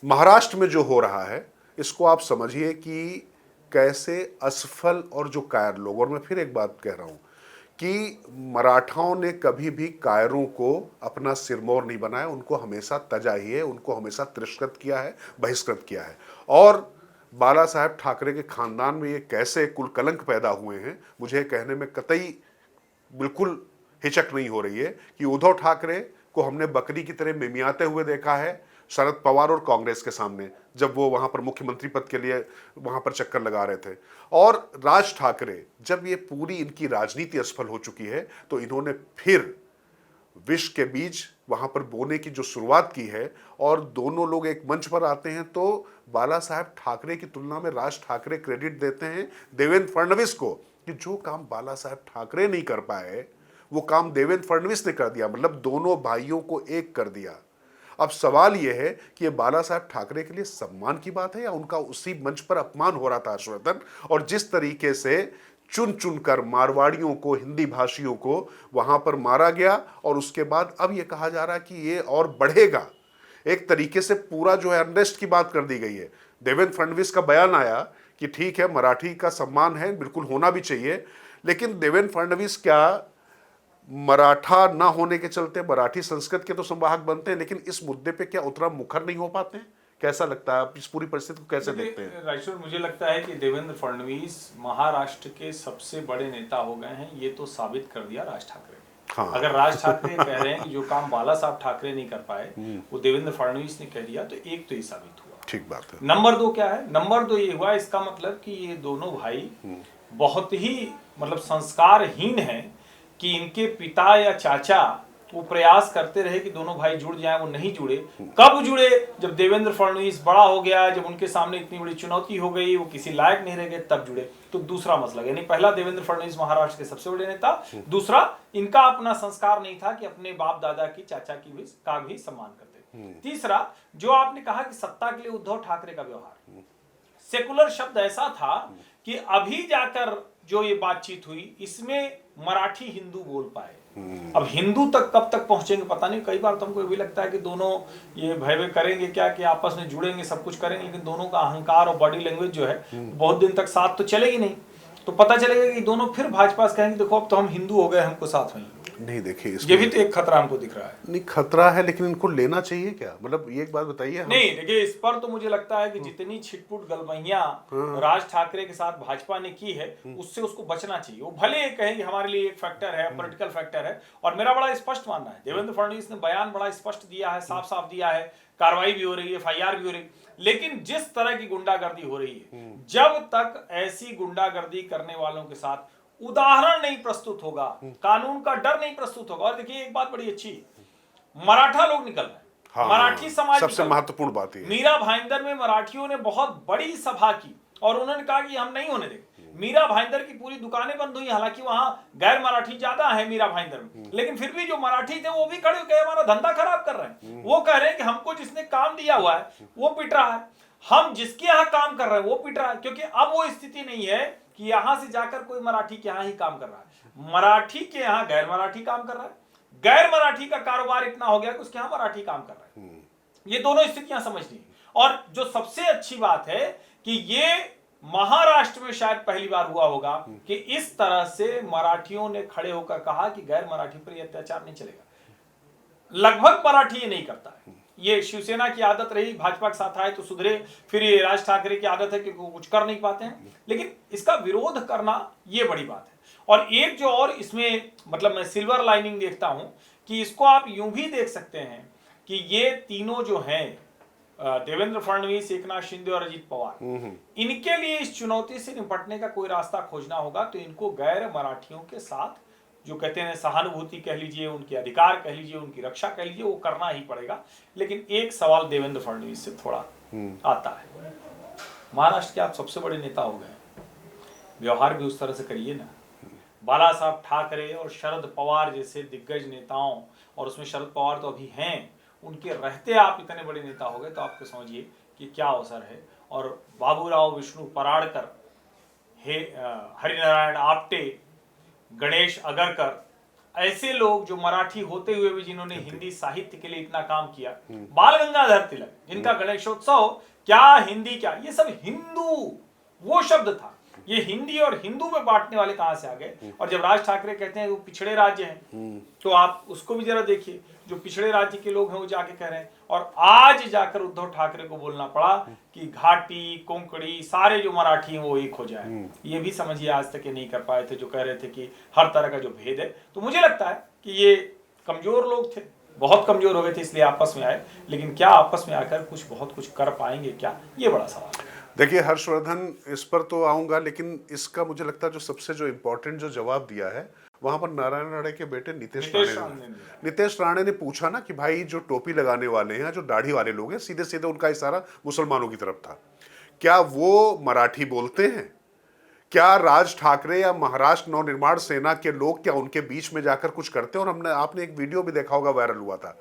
महाराष्ट्र में जो हो रहा है, इसको आप समझिए कि कैसे असफल और जो कायर लोग, और मैं फिर एक बात कह रहा हूं कि मराठाओं ने कभी भी कायरों को अपना सिरमौर नहीं बनाया, उनको हमेशा तजा ही है, उनको हमेशा तिरस्कृत किया है, बहिष्कृत किया है। और बाला साहेब ठाकरे के खानदान में ये कैसे कुल कलंक पैदा हुए हैं, मुझे कहने में कतई बिल्कुल हिचक नहीं हो रही है कि उद्धव ठाकरे को हमने बकरी की तरह मिमियाते हुए देखा है शरद पवार और कांग्रेस के सामने, जब वो वहां पर मुख्यमंत्री पद के लिए वहां पर चक्कर लगा रहे थे। और राज ठाकरे, जब ये पूरी इनकी राजनीति असफल हो चुकी है, तो इन्होंने फिर विष के बीज वहां पर बोने की जो शुरुआत की है, और दोनों लोग एक मंच पर आते हैं, तो बाला साहेब ठाकरे की तुलना में राज ठाकरे क्रेडिट देते हैं देवेंद्र फडणवीस को कि जो काम बाला साहेब ठाकरे नहीं कर पाए वो काम देवेंद्र फडणवीस ने कर दिया, मतलब दोनों भाइयों को एक कर दिया। अब सवाल यह है कि ये बाला साहेब ठाकरे के लिए सम्मान की बात है या उनका उसी मंच पर अपमान हो रहा था हर्षवर्धन, और जिस तरीके से चुन चुनकर मारवाड़ियों को, हिंदी भाषियों को वहां पर मारा गया, और उसके बाद अब यह कहा जा रहा है कि ये और बढ़ेगा। एक तरीके से पूरा जो है अनरेस्ट की बात कर दी गई है। देवेंद्र फडणवीस का बयान आया कि ठीक है, मराठी का सम्मान है, बिल्कुल होना भी चाहिए, लेकिन देवेंद्र फडणवीस क्या मराठा ना होने के चलते मराठी संस्कृत के तो संवाहक बनते हैं, लेकिन इस मुद्दे पे क्या उतना मुखर नहीं हो पाते हैं? कैसा लगता है, आप इस पूरी परिस्थिति को कैसे देखते हैं? राइचूर, मुझे लगता है कि देवेंद्र फडणवीस महाराष्ट्र के सबसे बड़े नेता हो गए हैं, ये तो साबित कर दिया राज ठाकरे ने। हाँ। अगर राज ठाकरे कह रहे हैं कि जो काम बाला साहब ठाकरे नहीं कर पाए वो देवेंद्र फडणवीस ने कह दिया, तो एक तो ये साबित हुआ। ठीक बात है। नंबर 2 क्या है? नंबर 2 ये हुआ, इसका मतलब कि ये दोनों भाई बहुत ही मतलब संस्कारहीन हैं कि इनके पिता या चाचा वो प्रयास करते रहे कि दोनों भाई जुड़ जाएं, वो नहीं जुड़े। कब जुड़े? जब देवेंद्र फडणवीस बड़ा हो गया, जब उनके सामने इतनी बड़ी चुनौती हो गई, वो किसी लायक नहीं रह गए, तब जुड़े। तो दूसरा मसला, यानी पहला देवेंद्र फडणवीस महाराष्ट्र के सबसे बड़े नेता, दूसरा इनका अपना संस्कार नहीं था कि अपने बाप दादा की, चाचा की भी का भी सम्मान करते। तीसरा, जो आपने कहा कि सत्ता के लिए उद्धव ठाकरे का व्यवहार, सेकुलर शब्द ऐसा था कि अभी जाकर जो ये बातचीत हुई इसमें मराठी हिंदू बोल पाए। अब हिंदू तक कब तक पहुंचेंगे पता नहीं। कई बार तो हमको भी लगता है कि दोनों ये भय करेंगे क्या कि आपस में जुड़ेंगे, सब कुछ करेंगे, लेकिन दोनों का अहंकार और बॉडी लैंग्वेज जो है बहुत दिन तक साथ तो चलेगी नहीं। तो पता चलेगा कि दोनों फिर भाजपा से कहेंगे देखो अब तो हम हिंदू हो गए, हमको साथ में नहीं। देखिए, ये भी तो एक खतरा हमको दिख रहा है। नहीं, खतरा है, लेकिन इनको लेना चाहिए क्या? मतलब ये एक बात बताइए। नहीं, देखिए, इस पर तो मुझे लगता है कि जितनी छिटपुट गलबैया राज ठाकरे के साथ भाजपा ने की है, उससे उसको बचना चाहिए। वो भले कहें कि हमारे लिए एक फैक्टर है, पॉलिटिकल फैक्टर है, और मेरा बड़ा स्पष्ट मानना है, देवेंद्र फडणवीस ने बयान बड़ा स्पष्ट दिया है, साफ साफ दिया है, कार्रवाई भी हो रही है, एफआईआर भी हो रही है, लेकिन जिस तरह की गुंडागर्दी हो रही है, जब तक ऐसी गुंडागर्दी करने वालों के साथ उदाहरण नहीं प्रस्तुत होगा, कानून का डर नहीं प्रस्तुत होगा। और देखिए एक बात बड़ी अच्छी, मराठा लोग निकल रहे हैं। हाँ, मराठी समाज सबसे महत्वपूर्ण बात है। मीरा भाईंदर में मराठियों ने बहुत बड़ी सभा की और उन्होंने कहा कि हम नहीं होने देंगे। मीरा भाईंदर की पूरी दुकानें बंद हुई, हालांकि वहां गैर मराठी ज्यादा है मीरा भाईंदर में, लेकिन फिर भी जो मराठी थे वो भी खड़े होकर हमारा धंधा खराब कर रहे हैं। वो कह रहे हैं कि हमको जिसने काम दिया हुआ है वो पिट रहा है, हम जिसके यहाँ काम कर रहे हैं वो पिट रहा है, क्योंकि अब वो स्थिति नहीं है कि यहां से जाकर कोई मराठी के यहाँ ही काम कर रहा है, मराठी के यहाँ गैर मराठी काम कर रहा है, गैर मराठी का कारोबार इतना हो गया कि उसके यहां मराठी काम कर रहा है। ये दोनों स्थितियां समझनी है। और जो सबसे अच्छी बात है कि ये महाराष्ट्र में शायद पहली बार हुआ होगा कि इस तरह से मराठियों ने खड़े होकर कहा कि गैर मराठी पर यह अत्याचार नहीं चलेगा। लगभग मराठी ये नहीं करता है, ये शिवसेना की आदत रही, भाजपा के साथ आए तो सुधरे, फिर ये राज ठाकरे की आदत है कि वो कुछ कर नहीं पाते हैं, लेकिन इसका विरोध करना ये बड़ी बात है। और एक जो और इसमें मतलब मैं सिल्वर लाइनिंग देखता हूं कि इसको आप यूं भी देख सकते हैं कि ये तीनों जो हैं, देवेंद्र फडणवीस, एकनाथ शिंदे और अजित पवार, इनके लिए इस चुनौती से निपटने का कोई रास्ता खोजना होगा तो इनको गैर मराठियों के साथ, जो कहते हैं सहानुभूति कह लीजिए, उनके अधिकार कह लीजिए, उनकी रक्षा कह लीजिए, वो करना ही पड़ेगा। लेकिन एक सवाल देवेंद्र फडणवीस से थोड़ा आता है, महाराष्ट्र के आप सबसे बड़े नेता हो गए, व्यवहार भी उस तरह से करिए ना। बाला साहब ठाकरे और शरद पवार जैसे दिग्गज नेताओं, और उसमें शरद पवार तो अभी हैं, उनके रहते आप इतने बड़े नेता हो गए, तो आपको समझिए कि क्या अवसर है। और बाबूराव विष्णु पराड़कर, हरिनारायण आप्टे, गणेश अगरकर, ऐसे लोग जो मराठी होते हुए भी जिन्होंने हिंदी साहित्य के लिए इतना काम किया, बाल गंगाधर तिलक जिनका गणेशोत्सव क्या हिंदी क्या, ये सब हिंदू वो शब्द था। ये हिंदी और हिंदू में बांटने वाले कहां से आ गए? और जब राज ठाकरे कहते हैं वो पिछड़े राज्य हैं, तो आप उसको भी जरा देखिए, जो पिछड़े राज्य के लोग हैं वो जाके कह रहे हैं। और आज जाकर उद्धव ठाकरे को बोलना पड़ा कि घाटी कोंकणी सारे जो मराठी हैं वो एक हो जाए। ये भी समझिए आज तक ये नहीं कर पाए थे, जो कह रहे थे कि हर तरह का जो भेद है। तो मुझे लगता है कि ये कमजोर लोग थे, बहुत कमजोर हो गए थे, इसलिए आपस में आए। लेकिन क्या आपस में आकर बहुत कुछ कर पाएंगे क्या, ये बड़ा सवाल है। देखिए हर्षवर्धन, इस पर तो आऊंगा, लेकिन इसका मुझे लगता है जो सबसे जो इम्पोर्टेंट जो जवाब दिया है वहां पर नारायण राणे के बेटे नीतीश राणे ने पूछा ना कि भाई जो टोपी लगाने वाले हैं, जो दाढ़ी वाले लोग हैं, सीधे सीधे उनका इशारा मुसलमानों की तरफ था, क्या वो मराठी बोलते हैं? क्या राज ठाकरे या महाराष्ट्र नवनिर्माण सेना के लोग क्या उनके बीच में जाकर कुछ करते हैं? और आपने एक वीडियो भी देखा होगा, वायरल हुआ था,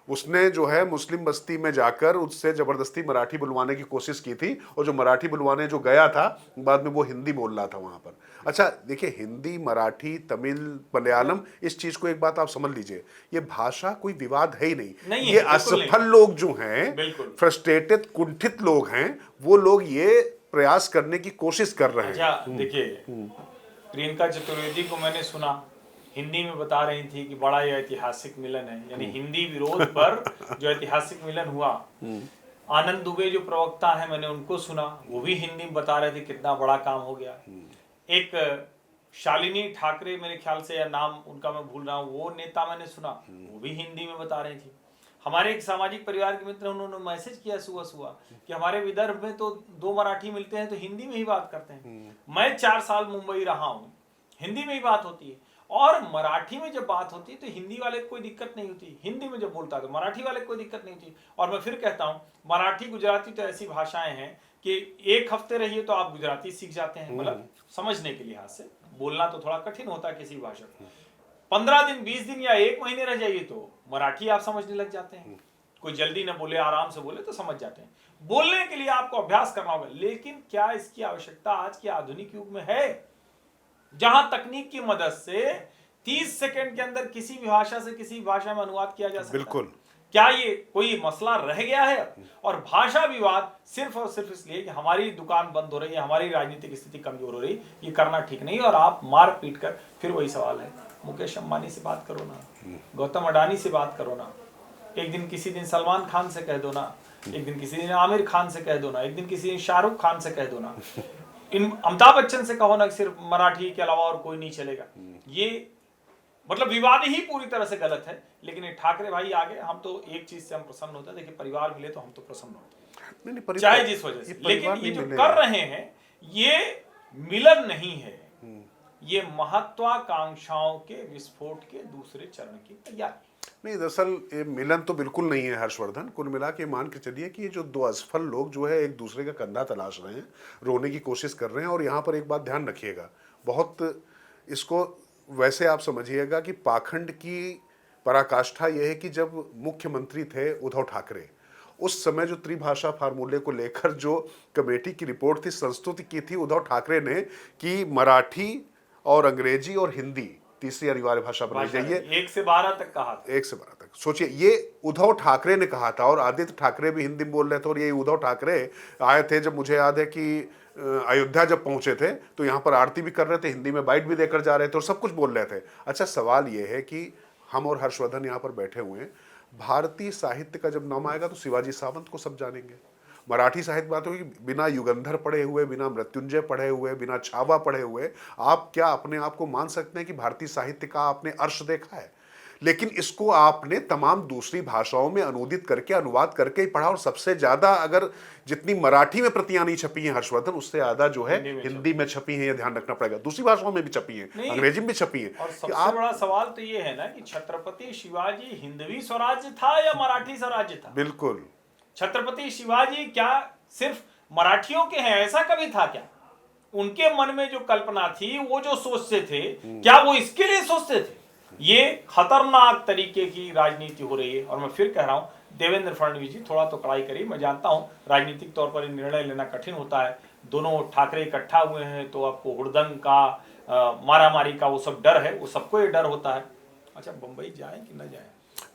उसने जो है मुस्लिम बस्ती में जाकर उससे जबरदस्ती मराठी बुलवाने की कोशिश की थी, और जो मराठी बुलवाने जो गया था बाद में वो हिंदी बोल रहा था वहां पर। अच्छा देखिए, हिंदी, मराठी, तमिल, मलयालम, इस चीज को एक बात आप समझ लीजिए, ये भाषा कोई विवाद है ही नहीं ये असफल लोग जो हैं, फ्रस्ट्रेटेड कुंठित लोग हैं, वो लोग ये प्रयास करने की कोशिश कर रहे हैं। अच्छा देखिए, प्रियंका चतुर्वेदी को मैंने सुना हिंदी में बता रही थी कि बड़ा यह ऐतिहासिक मिलन है, यानी हिंदी विरोध पर जो ऐतिहासिक मिलन हुआ। आनंद दुबे जो प्रवक्ता है, मैंने उनको सुना, वो भी हिंदी में बता रहे थे कितना बड़ा काम हो गया। एक शालिनी ठाकरे मेरे ख्याल से, या नाम उनका मैं भूल रहा हूँ, वो नेता मैंने सुना, वो भी हिंदी में बता रही थी। हमारे एक सामाजिक परिवार के मित्र, उन्होंने मैसेज किया सुबह कि हमारे विदर्भ में तो 2 मराठी मिलते हैं तो हिंदी में ही बात करते हैं। मैं 4 साल मुंबई रहा हूँ, हिंदी में ही बात होती है, और मराठी में जब बात होती है तो हिंदी वाले को कोई दिक्कत नहीं होती, हिंदी में जब बोलता है तो मराठी वाले को कोई दिक्कत नहीं होती। और मैं फिर कहता हूँ, मराठी गुजराती तो ऐसी भाषाएं हैं कि 1 हफ्ते रहिए तो आप गुजराती सीख जाते हैं, मतलब समझने के लिहाज से। बोलना तो थोड़ा कठिन होता है किसी भाषा को, 15 दिन 20 दिन या 1 महीने रह जाइए तो मराठी आप समझने लग जाते हैं। कोई जल्दी ना बोले, आराम से बोले तो समझ जाते हैं। बोलने के लिए आपको अभ्यास करना होगा, लेकिन क्या इसकी आवश्यकता आज के आधुनिक युग में है, जहां तकनीक की मदद से 30 सेकंड के अंदर किसी भी भाषा से किसी भाषा में अनुवाद किया जा सकता है? बिल्कुल। क्या ये कोई मसला रह गया है? और भाषा विवाद सिर्फ और सिर्फ इसलिए कि हमारी दुकान बंद हो रही है, हमारी राजनीतिक स्थिति कमजोर हो रही, ये करना ठीक नहीं। और आप मार पीट कर, फिर वही सवाल है, मुकेश अंबानी से बात करो ना, गौतम अडानी से बात करो ना, एक दिन किसी दिन सलमान खान से कह दो ना, एक दिन किसी दिन आमिर खान से कह दो ना, एक दिन किसी दिन शाहरुख खान से कह दो ना, इन अमिताभ बच्चन से कहो ना, सिर्फ मराठी के अलावा और कोई नहीं चलेगा। ये मतलब विवाद ही पूरी तरह से गलत है। लेकिन ये ठाकरे भाई आगे, हम तो एक चीज से हम प्रसन्न होते हैं, देखिए परिवार मिले तो हम तो प्रसन्न होते हैं, चाहे जिस वजह से। लेकिन ये जो कर रहे हैं ये मिलन नहीं है, ये महत्वाकांक्षाओं के विस्फोट के दूसरे चरण की तैयारी। नहीं, दरअसल ये मिलन तो बिल्कुल नहीं है हर्षवर्धन। कुल मिला के मान के चलिए कि ये जो 2 असफल लोग जो है एक दूसरे का कंधा तलाश रहे हैं, रोने की कोशिश कर रहे हैं। और यहाँ पर एक बात ध्यान रखिएगा, बहुत इसको वैसे आप समझिएगा कि पाखंड की पराकाष्ठा यह है कि जब मुख्यमंत्री थे उद्धव ठाकरे, उस समय जो त्रिभाषा फार्मूले को लेकर जो कमेटी की रिपोर्ट थी, संस्तुति की थी उद्धव ठाकरे ने कि मराठी और अंग्रेजी और हिंदी तीसरी अनिवार्य भाषा बनाई जाइए। 1 से 12 तक कहा था। 1 से 12 तक सोचिए, ये उद्धव ठाकरे ने कहा था। और आदित्य ठाकरे भी हिंदी में बोल रहे थे। और ये उद्धव ठाकरे आए थे, जब मुझे याद है कि अयोध्या जब पहुंचे थे तो यहाँ पर आरती भी कर रहे थे, हिंदी में बाइट भी देकर जा रहे थे और सब कुछ बोल रहे थे। अच्छा सवाल ये है कि हम और हर्षवर्धन यहाँ पर बैठे हुए हैं, भारतीय साहित्य का जब नाम आएगा तो शिवाजी सावंत को सब जानेंगे। मराठी साहित्य बात होगी, बिना युगंधर पढ़े हुए, बिना मृत्युंजय पढ़े हुए, बिना छावा पढ़े हुए आप क्या अपने आप को मान सकते हैं कि भारतीय साहित्य का आपने अर्श देखा है? लेकिन इसको आपने तमाम दूसरी भाषाओं में अनुदित करके, अनुवाद करके ही पढ़ा। और सबसे ज्यादा अगर जितनी मराठी में प्रतियां नहीं छपी हैं हर्षवर्धन, उससे ज्यादा जो है हिंदी में छपी हैं, ये ध्यान रखना पड़ेगा। दूसरी भाषाओं में भी छपी हैं, अंग्रेजी में भी छपी हैं। और सबसे बड़ा सवाल तो ये है ना कि छत्रपति शिवाजी हिंदवी स्वराज्य था या मराठी स्वराज्य था? बिल्कुल। छत्रपति शिवाजी क्या सिर्फ मराठियों के हैं, ऐसा कभी था क्या? उनके मन में जो कल्पना थी, वो जो सोचते थे, क्या वो इसके लिए सोचते थे? ये खतरनाक तरीके की राजनीति हो रही है। और मैं फिर कह रहा हूं, देवेंद्र फडणवीस जी थोड़ा तो कड़ाई करिए। मैं जानता हूं राजनीतिक तौर पर निर्णय लेना कठिन होता है, दोनों ठाकरे इकट्ठा हुए हैं तो आपको हुड़दंग का, मारामारी का वो सब डर है, वो सबको ये डर होता है। अच्छा, बम्बई जाएं कि न जाएं?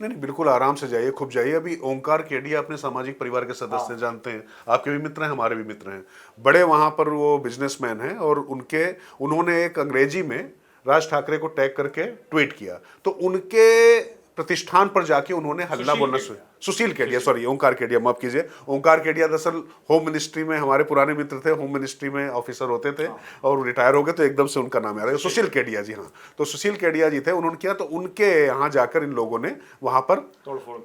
नहीं नहीं, बिल्कुल आराम से जाइए, खूब जाइए। अभी ओंकार केडिया अपने सामाजिक परिवार के सदस्य हैं, जानते हैं, आपके भी मित्र हैं, हमारे भी मित्र हैं, बड़े वहां पर वो बिजनेसमैन हैं। और उन्होंने एक अंग्रेजी में राज ठाकरे को टैग करके ट्वीट किया, तो उनके प्रतिष्ठान पर जाके उन्होंने हल्ला बोलना सुशील केडिया, सॉरी ओंकार केडिया, माफ कीजिए। ओंकार केडिया दरअसल होम मिनिस्ट्री में हमारे पुराने मित्र थे, होम मिनिस्ट्री में ऑफिसर होते थे, और रिटायर हो गए तो एकदम से उनका नाम आ रहा है, सुशील केडिया जी। हाँ, तो सुशील केडिया जी थे, उन्होंने किया, तो उनके यहाँ जाकर इन लोगों ने वहां पर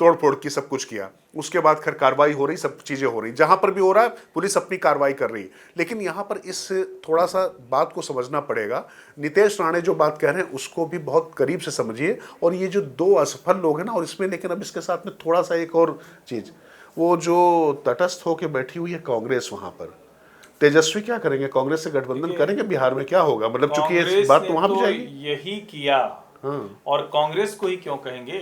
तोड़फोड़ की, सब कुछ किया। उसके बाद खैर कार्रवाई हो रही, सब चीजें हो रही, जहां पर भी हो रहा है पुलिस अपनी कार्रवाई कर रही। लेकिन यहां पर इस थोड़ा सा बात को समझना पड़ेगा, नितेश राणे जो बात कह रहे हैं उसको भी बहुत करीब से समझिए। और ये जो दो असफल लोग हैं ना, और इसमें लेकिन अब इसके साथ में थोड़ा सा एक और चीज, वो जो तटस्थ होकर बैठी हुई है कांग्रेस, वहां पर तेजस्वी क्या करेंगे? कांग्रेस से गठबंधन करेंगे? बिहार में क्या होगा? मतलब चूंकि ये बात तो वहां भी जाएगी। यही किया, और कांग्रेस को ही क्यों कहेंगे?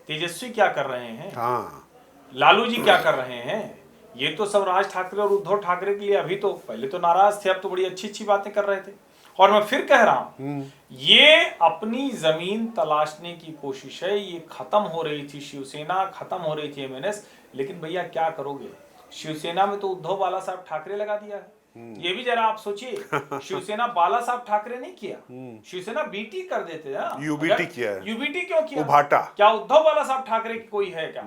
तेजस्वी क्या कर रहे हैं? हाँ, लालू जी क्या कर रहे हैं? ये तो सब राज ठाकरे और उद्धव ठाकरे के लिए, अभी तो पहले तो नाराज थे, अब तो बड़ी अच्छी अच्छी बातें कर रहे थे। और मैं फिर कह रहा हूं, ये अपनी जमीन तलाशने की कोशिश है। ये खत्म हो रही थी शिवसेना, खत्म हो रही थी एमएनएस, लेकिन भैया क्या करोगे? शिवसेना में तो उद्धव बाला साहब ठाकरे लगा दिया है। ये भी जरा आप सोचिए, शिवसेना बाला साहब ठाकरे नहीं किया, शिवसेना बीटी कर देते हैं। यूबीटी किया है। यूबीटी क्यों किया? उभाटा। क्या उद्धव बाला साहब ठाकरे की कोई है क्या?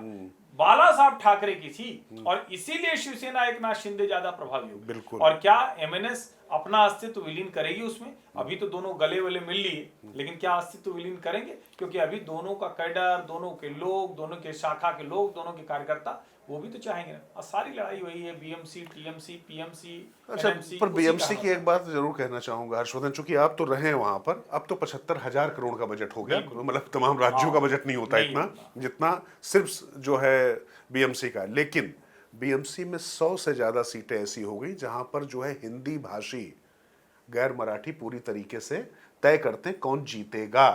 बाला साहब ठाकरे की थी, और इसीलिए शिवसेना एकनाथ शिंदे ज्यादा प्रभावी होगी। बिल्कुल। और क्या एमएनएस अपना अस्तित्व विलीन करेगी उसमें? अभी तो दोनों गले वले मिल लिए, लेकिन क्या अस्तित्व विलीन करेंगे? क्योंकि अभी दोनों का कैडर, दोनों के लोग, दोनों के शाखा के लोग, दोनों के कार्यकर्ता वो भी तो चाहेंगे ना। और सारी लड़ाई वही है, बीएमसी, टीएमसी, पीएमसी। अच्छा, पर बीएमसी की एक बात जरूर कहना चाहूंगा हर्षवर्धन, चूंकि आप तो रहे हैं वहां पर, अब तो 75,000 करोड़ का बजट हो गया, मतलब तमाम राज्यों का बजट नहीं होता इतना जितना सिर्फ जो है बीएमसी का। लेकिन बीएमसी में 100 से ज्यादा सीटें ऐसी हो गई जहां पर जो है हिंदी भाषी गैर मराठी पूरी तरीके से तय करते हैं कौन जीतेगा।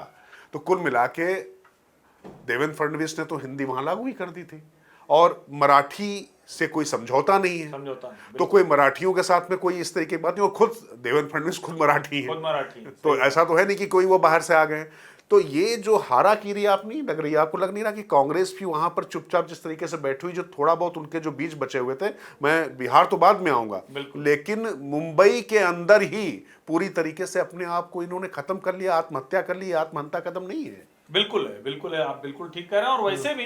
तो कुल मिला के देवेंद्र फडणवीस ने तो हिंदी वहां लागू ही कर दी थी, और मराठी से कोई समझौता नहीं है, तो कोई मराठियों के साथ में कोई इस तरीके की बात नहीं। और खुद देवेंद्र फडणवीस खुद मराठी है, तो ऐसा तो है नहीं कि कोई वो बाहर से आ गए। तो ये जो हाराकीरी आप नहीं लग रही, आपको लग नहीं रहा कि कांग्रेस भी वहां पर चुपचाप जिस तरीके से बैठी हुई, जो थोड़ा बहुत उनके जो बीज बचे हुए थे, मैं बिहार तो बाद में आऊंगा, लेकिन मुंबई के अंदर ही पूरी तरीके से अपने आप को इन्होंने खत्म कर लिया, आत्महत्या कर ली, आत्महत्या कदम नहीं है। बिल्कुल है, आप बिल्कुल ठीक कह रहे हैं। और वैसे भी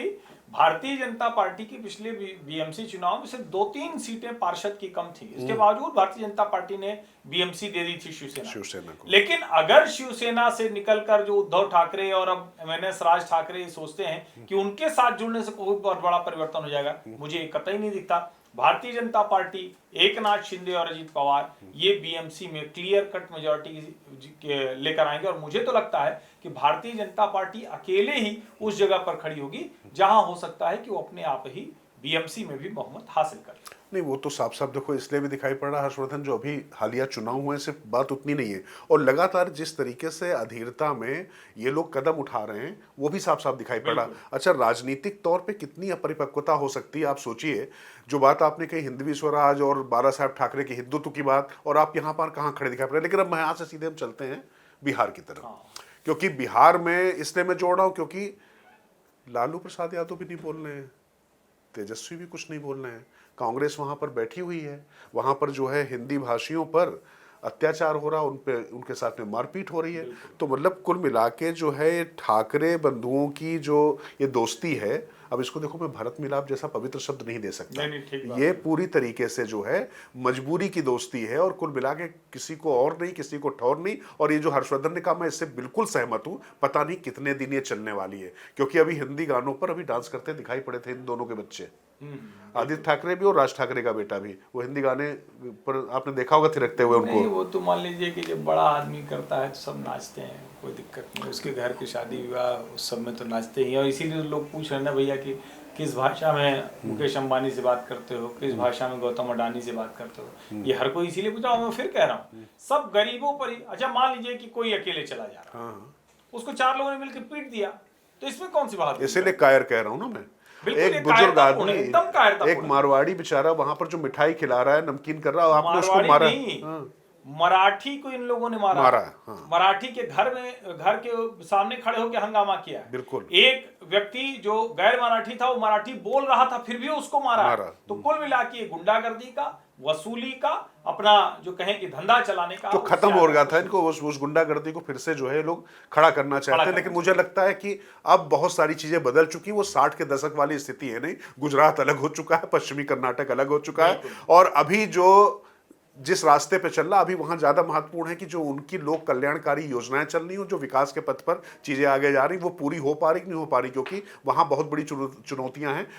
भारतीय जनता पार्टी की पिछले बीएमसी चुनाव में से 2-3 सीटें पार्षद की कम थी, इसके बावजूद भारतीय जनता पार्टी ने बीएमसी दे दी थी शिवसेना को। लेकिन अगर शिवसेना से निकलकर जो उद्धव ठाकरे और अब एमएनएस राज ठाकरे सोचते हैं कि उनके साथ जुड़ने से कोई बहुत बड़ा परिवर्तन हो जाएगा, मुझे कतई नहीं दिखता। भारतीय जनता पार्टी, एकनाथ शिंदे और अजित पवार ये बीएमसी में क्लियर कट मेजॉरिटी लेकर आएंगे। और मुझे तो लगता है कि भारतीय जनता पार्टी अकेले ही उस जगह पर खड़ी होगी जहां हो सकता है कि वो अपने आप ही बीएमसी में भी बहुमत हासिल कर ले। नहीं, वो तो साफ साफ देखो इसलिए भी दिखाई पड़ रहा हर्षवर्धन, जो अभी हालिया चुनाव हुए सिर्फ बात उतनी नहीं है, और लगातार जिस तरीके से अधीरता में ये लोग कदम उठा रहे हैं वो भी साफ साफ दिखाई पड़ रहा। अच्छा, राजनीतिक तौर पे कितनी अपरिपक्वता हो सकती है आप सोचिए। जो बात आपने कही हिंदवी स्वराज और बाला साहब ठाकरे की हिंदुत्व की बात, और आप यहाँ पर कहाँ खड़े दिखाई पड़ रहे। लेकिन अब यहाँ से सीधे हम चलते हैं बिहार की तरफ, क्योंकि बिहार में इसलिए मैं जोड़ रहा हूँ क्योंकि लालू प्रसाद यादव भी नहीं बोल रहे हैं, तेजस्वी भी कुछ नहीं बोल रहे हैं, कांग्रेस वहां पर बैठी हुई है, वहां पर जो है हिंदी भाषियों पर अत्याचार हो रहा, उनके साथ में मारपीट हो रही है। तो मतलब कुल मिला के जो है ठाकरे बंधुओं की जो ये दोस्ती है, अब इसको देखो, मैं भरत मिलाप जैसा पवित्र शब्द नहीं दे सकता, ये पूरी तरीके से जो है मजबूरी की दोस्ती है। और कुल मिला के किसी को और नहीं, किसी को ठौर नहीं। और ये जो हर्षवर्धन ने कहा, मैं इससे बिल्कुल सहमत हूं। पता नहीं कितने दिन ये चलने वाली है, क्योंकि अभी हिंदी गानों पर अभी डांस करते दिखाई पड़े थे इन दोनों के बच्चे, आदित्य ठाकरे भी और राज ठाकरे का बेटा भी। वो हिंदी गाने पर आपने देखा होगा थिरकते हुए उनको। वो तो मान लीजिए कि जब बड़ा आदमी करता है तो सब नाचते हैं, कोई दिक्कत नहीं। उसके घर की शादी विवाह उस सब में तो नाचते ही। और इसीलिए लोग पूछ रहे हैं ना भैया कि किस भाषा में मुकेश अंबानी से बात करते हो, किस भाषा में गौतम अडानी से बात करते हो। ये हर कोई इसीलिए पूछा। मैं फिर कह रहा हूँ, सब गरीबों पर ही। अच्छा, मान लीजिए कि कोई अकेले चला जा रहा है, उसको 4 लोगों ने मिलकर पीट दिया, तो इसमें कौन सी बात? इसीलिए कायर कह रहा हूँ ना मैं। एक बुजुर्ग आदमी, एक मारवाड़ी बेचारा वहां पर जो मिठाई खिला रहा है, नमकीन कर रहा है, आपने उसको मारा। मराठी को इन लोगों ने मारा मारा है। है, हाँ। मराठी के घर के सामने खड़े होकर हंगामा किया है। बिल्कुल। एक व्यक्ति जो गैर मराठी था वो मराठी बोल रहा था फिर भी उसको मारा है। मारा। तो कुल मिला के गुंडागर्दी का, वसूली का, अपना जो कहें कि धंधा चलाने का जो उससे खत्म हो आगे गया कुछ था नहीं। इनको उस गुंडागर्दी को फिर से जो है लोग खड़ा करना चाहते हैं। करना लेकिन मुझे लगता है कि अब बहुत सारी चीजें बदल चुकी, वो 60 के दशक वाली स्थिति है नहीं। गुजरात अलग हो चुका है, पश्चिमी कर्नाटक अलग हो चुका है, और अभी जो जिस रास्ते पे चल रहा अभी वहां ज्यादा महत्वपूर्ण है कि जो उनकी लोक कल्याणकारी योजनाएं चल रही हो, जो विकास के पथ पर चीजें आगे जा रही, वो पूरी हो पा रही कि नहीं हो पा रही, क्योंकि वहां बहुत बड़ी चुनौतियां हैं।